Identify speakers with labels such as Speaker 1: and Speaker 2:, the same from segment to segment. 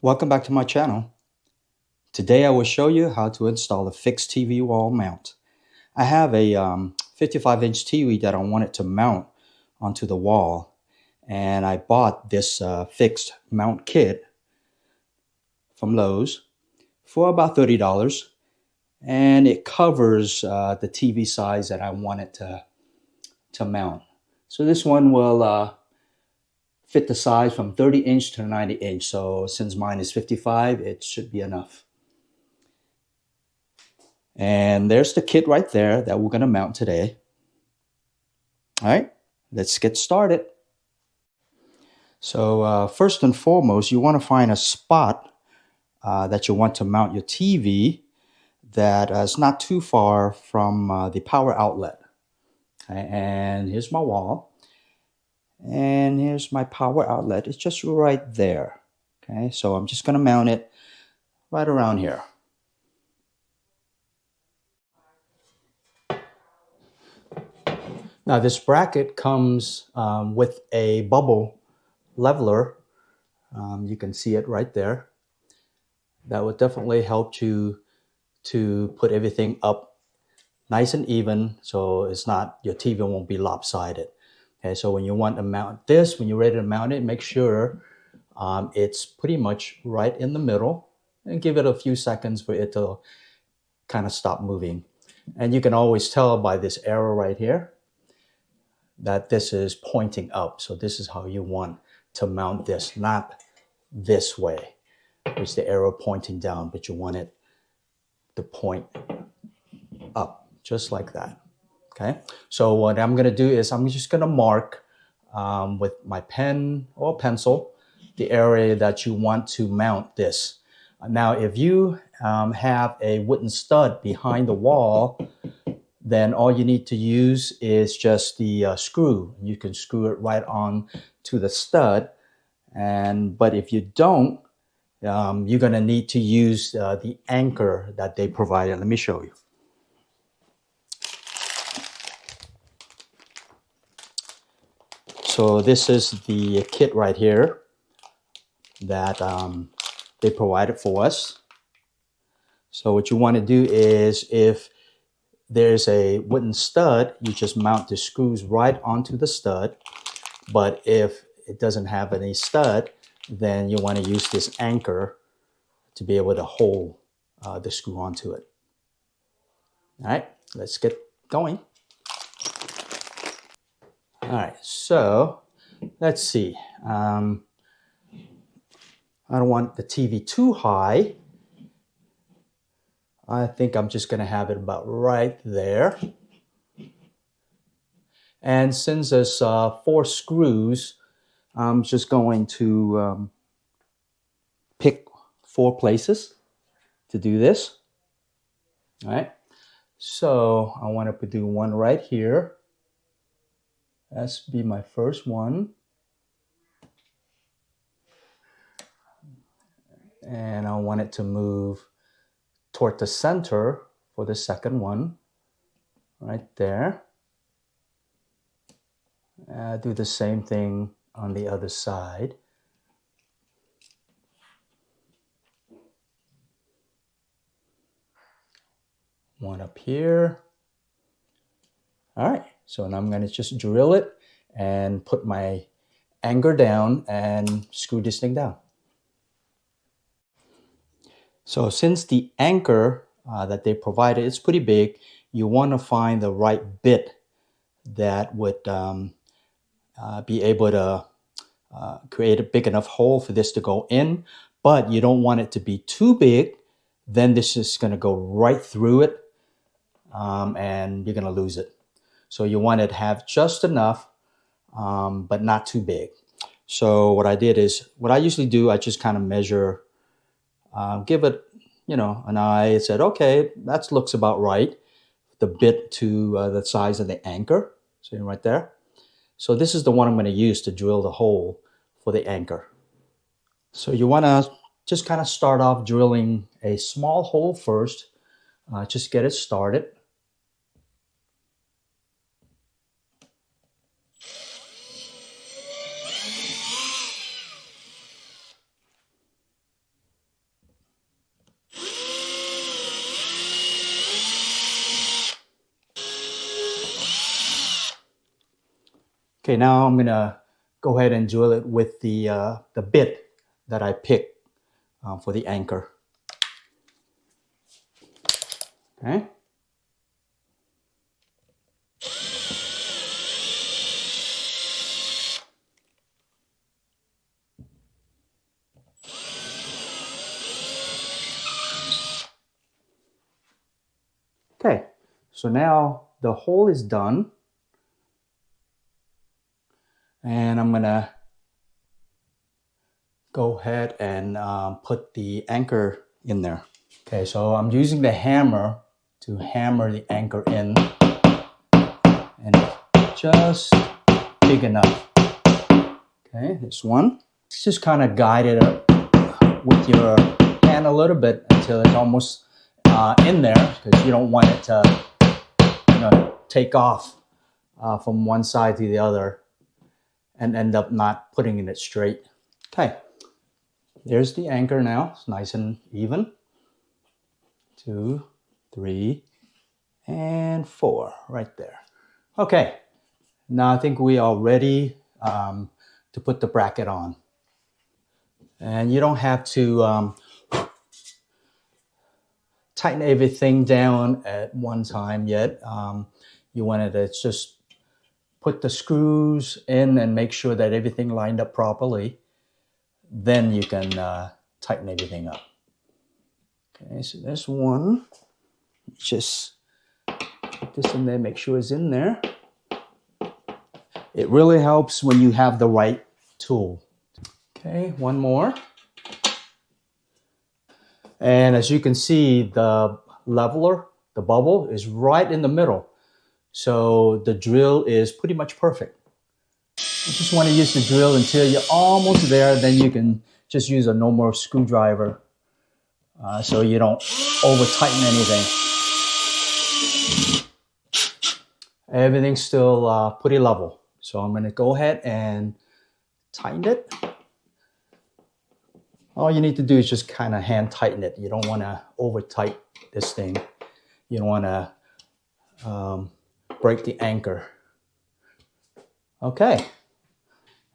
Speaker 1: Welcome back to my channel. Today I will show you how to install a fixed TV wall mount. I have a 55-inch TV that I wanted to mount onto the wall, and I bought this fixed mount kit from Lowe's for about $30, and it covers the TV size that I wanted to mount. So this one will fit the size from 30-inch to 90-inch. So since mine is 55, it should be enough. And there's the kit right there that we're going to mount today. All right, let's get started. So first and foremost, you want to find a spot that you want to mount your TV that is not too far from the power outlet. Okay, and here's my wall. And here's my power outlet. It's just right there. Okay, so I'm just going to mount it right around here. Now this bracket comes with a bubble leveler. You can see it right there. That would definitely help you to put everything up nice and even, so it's not, your TV won't be lopsided. Okay, so when you want to mount this, when you're ready to mount it, make sure it's pretty much right in the middle, and give it a few seconds for it to kind of stop moving. And you can always tell by this arrow right here that this is pointing up. So this is how you want to mount this, not this way, which the arrow pointing down, but you want it to point up, just like that. Okay, so what I'm going to do is I'm just going to mark with my pen or pencil the area that you want to mount this. Now, if you have a wooden stud behind the wall, then all you need to use is just the screw. You can screw it right on to the stud. But if you don't, you're going to need to use the anchor that they provided. Let me show you. So this is the kit right here that they provided for us. So what you want to do is, if there's a wooden stud, you just mount the screws right onto the stud. But if it doesn't have any stud, then you want to use this anchor to be able to hold the screw onto it. All right, let's get going. All right, so let's see. I don't want the TV too high. I think I'm just going to have it about right there. And since there's 4 screws, I'm just going to pick 4 places to do this. All right. So I want to do one right here. That's be my first one. And I want it to move toward the center for the second one, right there. Do the same thing on the other side. One up here. All right, so now I'm going to just drill it and put my anchor down and screw this thing down. So since the anchor that they provided is pretty big, you want to find the right bit that would be able to create a big enough hole for this to go in, but you don't want it to be too big. Then this is going to go right through it, and you're going to lose it. So you want it to have just enough, but not too big. So what I did is, what I usually do, I just kind of measure, give it, an eye. I said, okay, that looks about right. The bit to the size of the anchor, see right there. So this is the one I'm going to use to drill the hole for the anchor. So you want to just kind of start off drilling a small hole first, just get it started. Okay, now I'm gonna go ahead and drill it with the bit that I picked for the anchor. Okay. Okay, so now the hole is done, and I'm gonna go ahead and put the anchor in there. Okay, so I'm using the hammer to hammer the anchor in, and it's just big enough. Okay, this one. Just kind of guide it up with your hand a little bit until it's almost in there, because you don't want it to, take off from one side to the other and end up not putting it straight. Okay, there's the anchor now. It's nice and even. 2, 3, and 4 right there. Okay, now I think we are ready to put the bracket on. And you don't have to tighten everything down at one time yet. You wanted to just put the screws in and make sure that everything lined up properly. Then you can tighten everything up. Okay, so there's one. Just put this in there, make sure it's in there. It really helps when you have the right tool. Okay, one more. And as you can see, the leveler, the bubble, is right in the middle. So the drill is pretty much perfect. You just want to use the drill until you're almost there. Then you can just use a normal screwdriver so you don't over tighten anything. Everything's still pretty level. So I'm going to go ahead and tighten it. All you need to do is just kind of hand tighten it. You don't want to over tighten this thing. You don't want to break the anchor. Okay.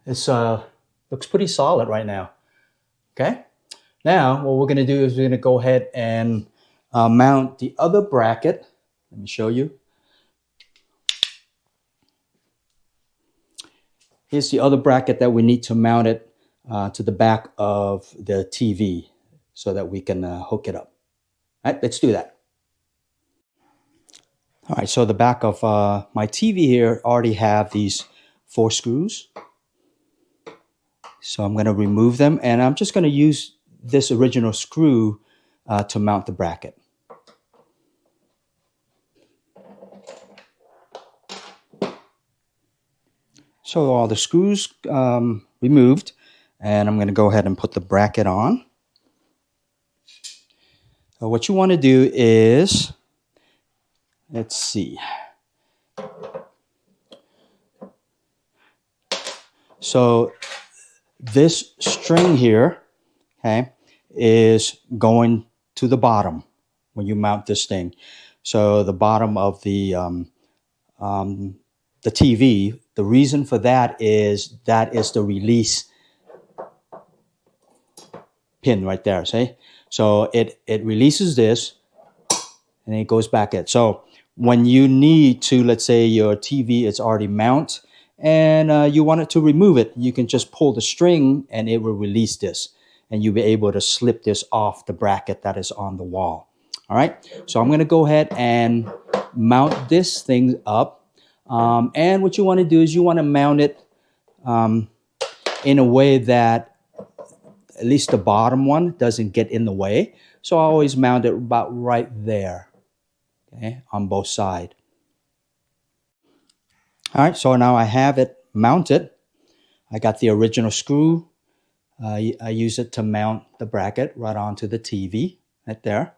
Speaker 1: It's looks pretty solid right now. Okay. Now what we're going to do is we're going to go ahead and mount the other bracket. Let me show you. Here's the other bracket that we need to mount it to the back of the TV so that we can hook it up. All right, let's do that. All right, so the back of my TV here already have these 4 screws. So I'm going to remove them, and I'm just going to use this original screw to mount the bracket. So all the screws removed, and I'm going to go ahead and put the bracket on. So what you want to do is, let's see. So this string here, okay, is going to the bottom when you mount this thing. So the bottom of the TV, the reason for that is the release pin right there, see? So it releases this and it goes back in. So when you need to, let's say your TV is already mounted and you want it to remove it, you can just pull the string and it will release this. And you'll be able to slip this off the bracket that is on the wall. All right, so I'm going to go ahead and mount this thing up. And what you want to do is you want to mount it in a way that at least the bottom one doesn't get in the way. So I always mount it about right there, okay, on both sides. All right, so now I have it mounted. I got the original screw. I use it to mount the bracket right onto the TV right there.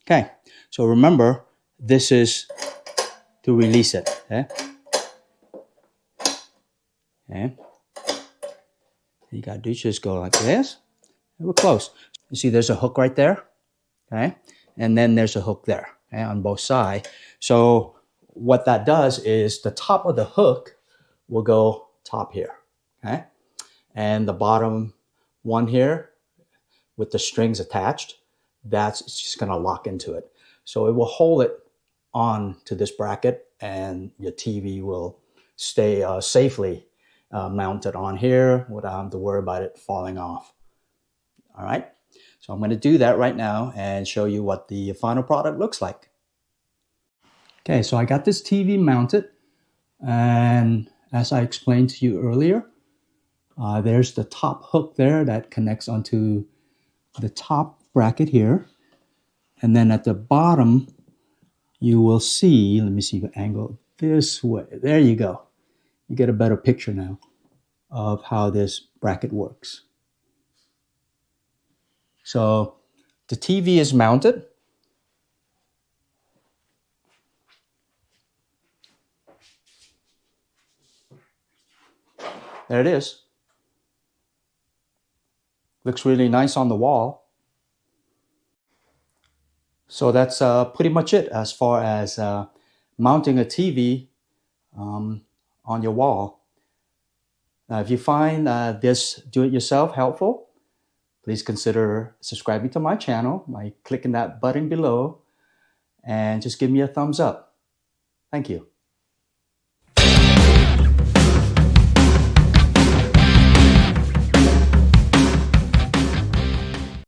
Speaker 1: Okay, so remember, this is to release it. Okay. Okay. You got to just go like this. And we're close. You see there's a hook right there. Okay. And then there's a hook there, okay, on both sides. So what that does is the top of the hook will go top here, okay? And the bottom one here with the strings attached, that's just gonna lock into it. So it will hold it on to this bracket and your TV will stay safely mounted on here without having to worry about it falling off. All right, so I'm going to do that right now and show you what the final product looks like. Okay, so I got this TV mounted, and as I explained to you earlier, there's the top hook there that connects onto the top bracket here, and then at the bottom you will see, let me see the angle this way, there you go. You get a better picture now of how this bracket works. So the TV is mounted. There it is. Looks really nice on the wall. So that's pretty much it as far as mounting a TV on your wall. Now, if you find this do-it-yourself helpful, please consider subscribing to my channel by clicking that button below and just give me a thumbs up. Thank you.